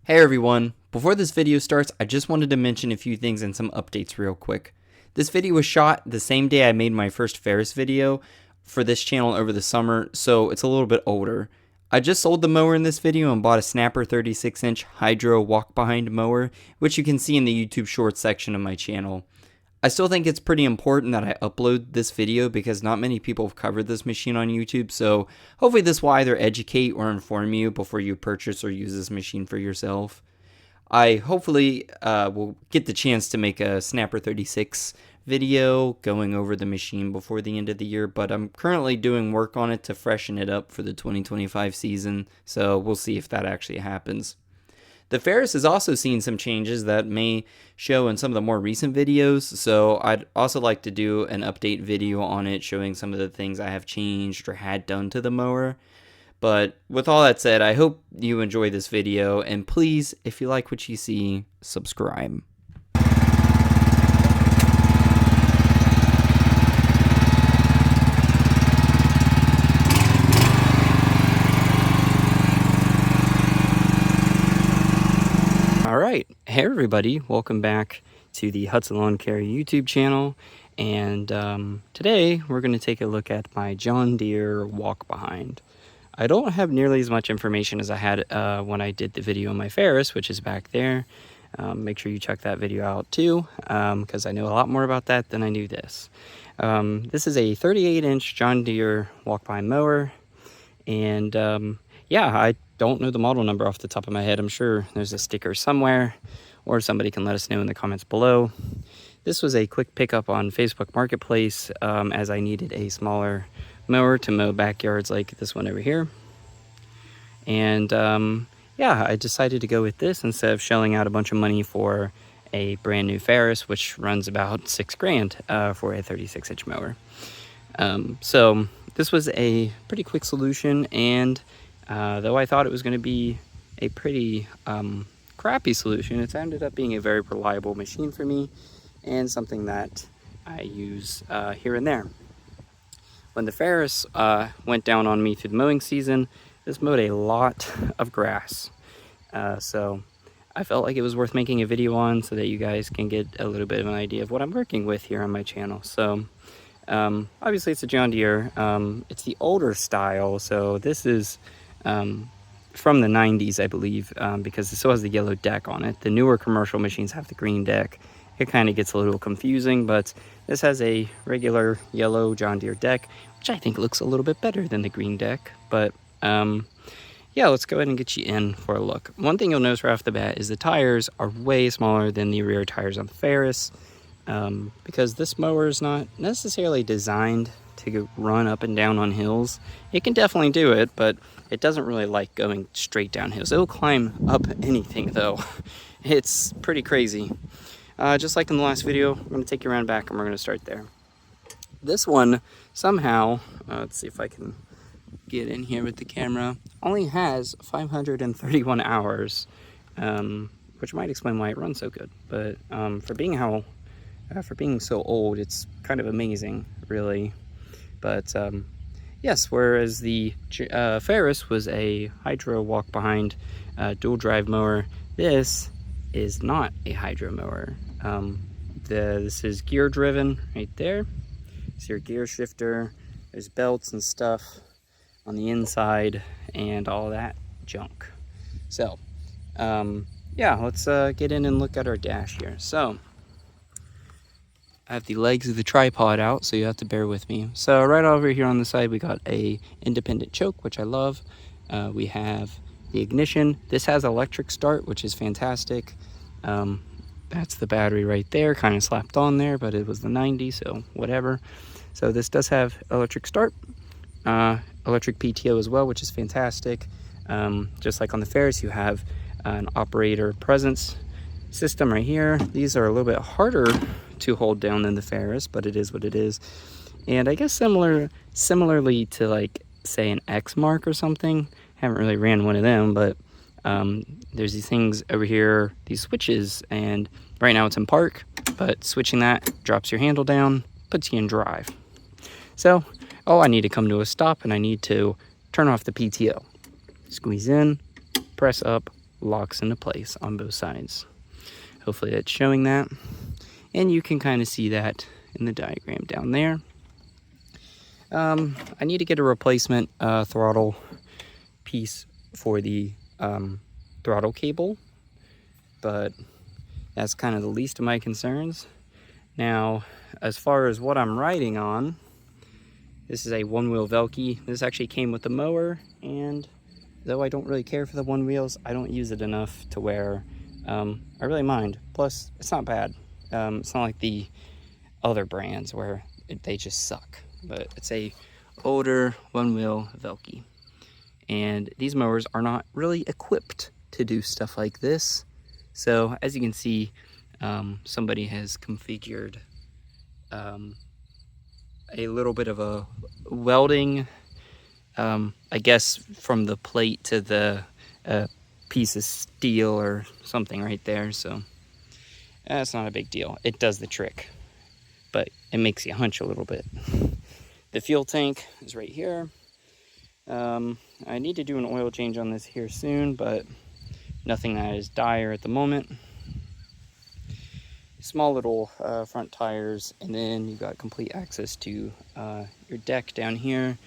Hey everyone, before this video starts, I just wanted to mention a few things and some updates real quick. This video was shot the same day I made my first Ferris video for this channel over the summer, so it's a little bit older. I just sold the mower in this video and bought a Snapper 36-inch Hydro walk-behind mower, which you can see in the YouTube Shorts section of my channel. I still think it's pretty important that I upload this video because not many people have covered this machine on YouTube, so hopefully this will either educate or inform you before you purchase or use this machine for yourself. I hopefully will get the chance to make a Snapper 36 video going over the machine before the end of the year, but I'm currently doing work on it to freshen it up for the 2025 season, so we'll see if that actually happens. The Ferris has also seen some changes that may show in some of the more recent videos, so I'd also like to do an update video on it showing some of the things I have changed or had done to the mower. But with all that said, I hope you enjoy this video, and please, if you like what you see, subscribe. Alright, hey everybody, welcome back to the Hudson Lawn Care YouTube channel, and today we're going to take a look at my John Deere walk behind. I don't have nearly as much information as I had when I did the video on my Ferris, which is back there. Make sure you check that video out too, because I know a lot more about that than I knew this. This is a 38-inch John Deere walk behind mower, and yeah, I don't know the model number off the top of my head. I'm sure there's a sticker somewhere, or somebody can let us know in the comments below. This was a quick pickup on Facebook Marketplace, as I needed a smaller mower to mow backyards like this one over here. And yeah, I decided to go with this instead of shelling out a bunch of money for a brand new Ferris, which runs about $6,000 for a 36-inch mower. So this was a pretty quick solution, and though I thought it was going to be a pretty crappy solution, it's ended up being a very reliable machine for me and something that I use here and there. When the Ferris went down on me through the mowing season, this mowed a lot of grass. So I felt like it was worth making a video on so that you guys can get a little bit of an idea of what I'm working with here on my channel. So obviously it's a John Deere. It's the older style, so this is from the 90s, I believe, because it still has the yellow deck on it. The newer commercial machines have the green deck. It kind of gets a little confusing, but this has a regular yellow John Deere deck, which I think looks a little bit better than the green deck. But yeah, let's go ahead and get you in for a look. One thing you'll notice right off the bat is the tires are way smaller than the rear tires on the Ferris, because this mower is not necessarily designed to run up and down on hills. It can definitely do it, but it doesn't really like going straight down hills. It'll climb up anything though. It's pretty crazy. Just like in the last video, I'm going to take you around back and we're going to start there. This one somehow, let's see if I can get in here with the camera, only has 531 hours, which might explain why it runs so good. But for being so old, it's kind of amazing, really. But yes, whereas the Ferris was a Hydro walk behind dual drive mower, this is not a Hydro mower. This is gear driven right there. It's your gear shifter. There's belts and stuff on the inside and all that junk. So yeah, let's get in and look at our dash here. So I have the legs of the tripod out, so you have to bear with me. So right over here on the side, we got a independent choke, which I love. We have the ignition. This has electric start, which is fantastic. That's the battery right there, kind of slapped on there, but it was the 90, so whatever. So this does have electric start, electric PTO as well, which is fantastic. Just like on the Ferris, you have an operator presence system right here. These are a little bit harder to hold down than the Ferris, but it is what it is. And I guess similarly to, like, say an X mark or something, haven't really ran one of them, but there's these things over here, these switches, and right now it's in park, but switching that drops your handle down, puts you in drive. So I need to come to a stop and I need to turn off the PTO. Squeeze in, press up, locks into place on both sides. Hopefully that's showing that. And you can kind of see that in the diagram down there. I need to get a replacement throttle piece for the throttle cable, but that's kind of the least of my concerns. Now, as far as what I'm riding on, this is a one-wheel Velke. This actually came with the mower, and though I don't really care for the one wheels, I don't use it enough to where I really mind. Plus, it's not bad. It's not like the other brands where they just suck. But it's a older one-wheel Velke. And these mowers are not really equipped to do stuff like this. So, as you can see, somebody has configured a little bit of a welding, I guess from the plate to the piece of steel or something right there. So that's not a big deal. It does the trick, but it makes you hunch a little bit. The fuel tank is right here. I need to do an oil change on this here soon, but nothing that is dire at the moment. Small little front tires, and then you've got complete access to your deck down here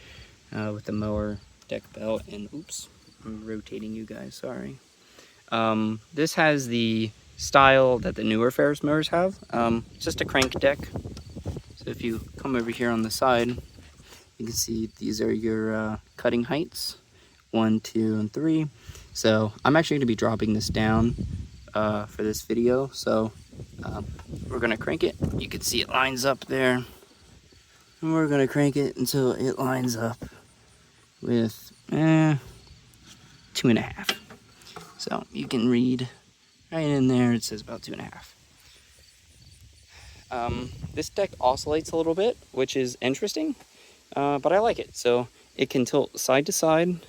with the mower deck belt. And oops, I'm rotating you guys, sorry. This has the style that the newer Ferris mowers have. It's just a crank deck. So if you come over here on the side, you can see these are your cutting heights, 1, 2, and 3. So I'm actually going to be dropping this down for this video. So we're going to crank it. You can see it lines up there. And we're going to crank it until it lines up with 2.5. So you can read right in there, it says about 2.5. This deck oscillates a little bit, which is interesting, but I like it. So it can tilt side to side,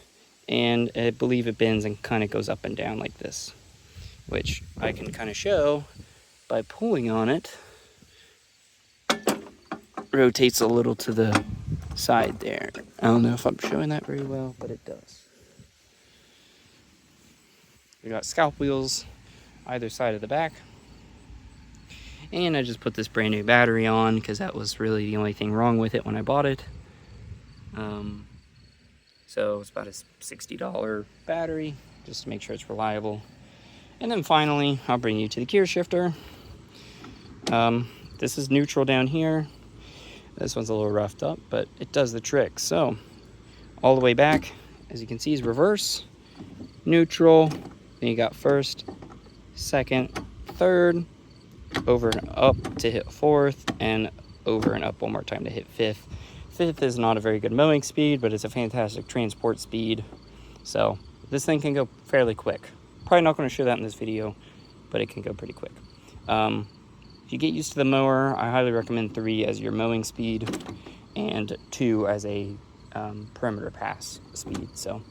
and I believe it bends and kind of goes up and down like this, which I can kind of show by pulling on it. Rotates a little to the side there. I don't know if I'm showing that very well, but it does. We got scalp wheels either side of the back. And I just put this brand new battery on because that was really the only thing wrong with it when I bought it. So it's about a $60 battery just to make sure it's reliable. And then finally, I'll bring you to the gear shifter. This is neutral down here. This one's a little roughed up, but it does the trick. So all the way back, as you can see, is reverse, neutral, then you got first, second, third, over and up to hit fourth, and over and up one more time to hit fifth. Fifth is not a very good mowing speed, but it's a fantastic transport speed. So this thing can go fairly quick. Probably not going to show that in this video, but it can go pretty quick. If you get used to the mower, I highly recommend 3 as your mowing speed and 2 as a perimeter pass speed. So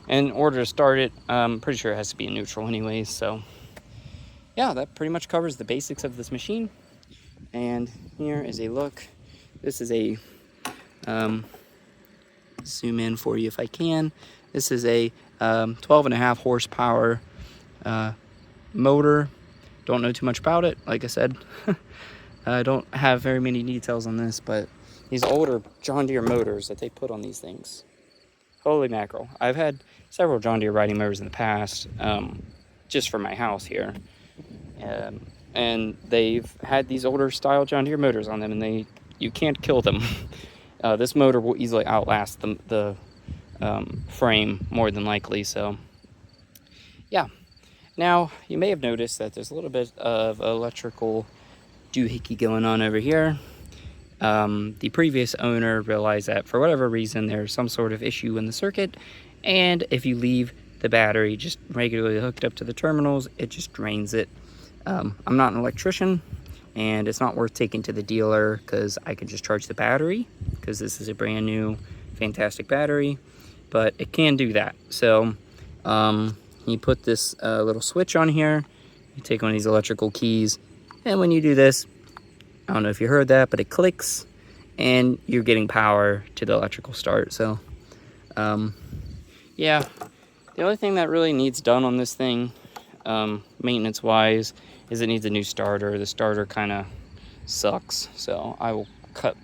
in order to start it, I'm pretty sure it has to be in neutral anyways. So yeah, that pretty much covers the basics of this machine. And here is a look. This is a zoom in for you if I can. This is a 12.5 horsepower motor. Don't know too much about it, like I said. I don't have very many details on this, but these older John Deere motors that they put on these things, holy mackerel. I've had several John Deere riding motors in the past, just for my house here. And they've had these older style John Deere motors on them, and you can't kill them. This motor will easily outlast the frame more than likely. So yeah. Now you may have noticed that there's a little bit of electrical doohickey going on over here. The previous owner realized that for whatever reason there's some sort of issue in the circuit, and if you leave the battery just regularly hooked up to the terminals, it just drains it. I'm not an electrician, and it's not worth taking to the dealer because I can just charge the battery because this is a brand new fantastic battery, but it can do that. So you put this little switch on here, you take one of these electrical keys, and when you do this, I don't know if you heard that, but it clicks and you're getting power to the electrical start. So yeah, the only thing that really needs done on this thing maintenance wise is it needs a new starter. The starter kind of sucks, so I will cut.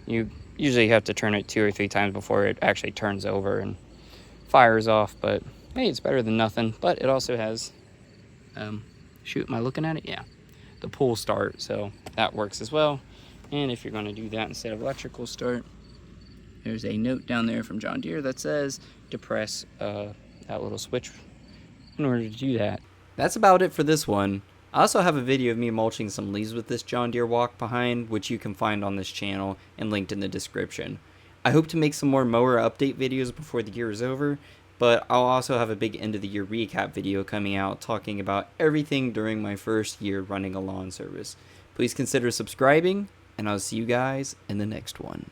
You usually have to turn it 2 or 3 times before it actually turns over and fires off, but hey, it's better than nothing. But it also has shoot, am I looking at it? Yeah, the pull start, so that works as well. And if you're going to do that instead of electrical start, there's a note down there from John Deere that says to press that little switch in order to do that. That's about it for this one. I also have a video of me mulching some leaves with this John Deere walk behind, which you can find on this channel and linked in the description. I hope to make some more mower update videos before the year is over, but I'll also have a big end of the year recap video coming out talking about everything during my first year running a lawn service. Please consider subscribing, and I'll see you guys in the next one.